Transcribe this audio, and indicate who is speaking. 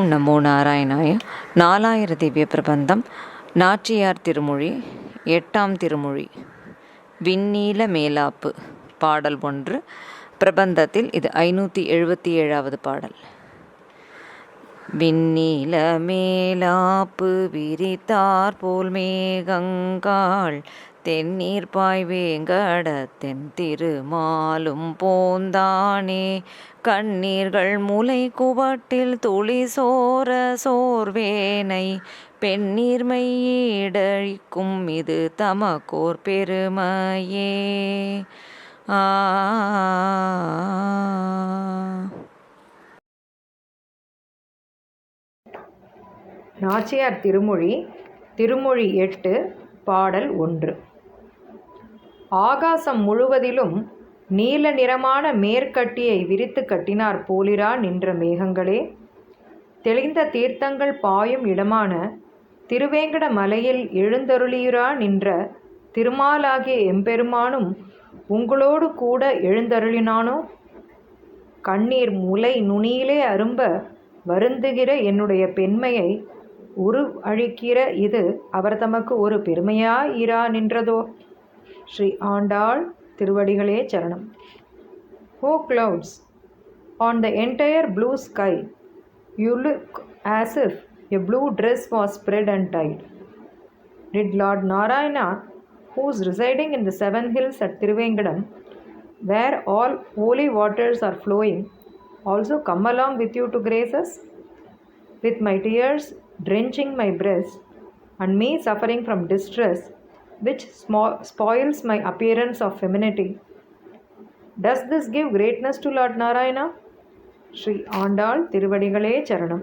Speaker 1: ஓம் நமோ நாராயணாய. 4000 திவ்ய பிரபந்தம். நாச்சியார் திருமொழி. 8ஆம் திருமொழி. விண்ணீல மேலாப்பு. பாடல் 1. பிரபந்தத்தில் இது 577வது பாடல். விண்ணீல மேலாப்பு விரித்தார் போல் மேகங்காள் தென்னீர் பாய்வேங்கடத்தென் திருமாலும் போந்தானே கண்ணீர்கள் முலை குவட்டில் துளி சோர சோர்வேனை பெண்ணீர்மை ஈடழிக்கும் இது தமக்கோர் பெருமையே.
Speaker 2: நாச்சியார் திருமொழி. திருமொழி 8. பாடல் 1. ஆகாசம் முழுவதிலும் நீல நிறமான மேற்கட்டியை விரித்து கட்டினார் போலிரா நின்ற மேகங்களே, தெளிந்த தீர்த்தங்கள் பாயும் இடமான திருவேங்கட மலையில் எழுந்தருளியுரா நின்ற திருமாலாகிய எம்பெருமானும் உங்களோடு கூட எழுந்தருளினானோ? கண்ணீர் முலை நுனியிலே அரும்ப வருந்துகிற என்னுடைய பெண்மையை அழிக்கிற இது அவர் தமக்கு ஒரு பெருமையாயிரா நின்றதோ? ஸ்ரீ ஆண்டாள் திருவடிகளே சரணம். O clouds, on the entire blue sky, you look as if a blue dress was spread and tied. Did Lord Narayana, who is residing in the 7 hills at Thiruvengadam, where all holy waters are flowing, also come along with you to grace us? With my tears drenching my breast, and me suffering from distress, which spoils my appearance of femininity, does this give greatness to Lord Narayana? Sri Andal Tiruvadigalé Charanam.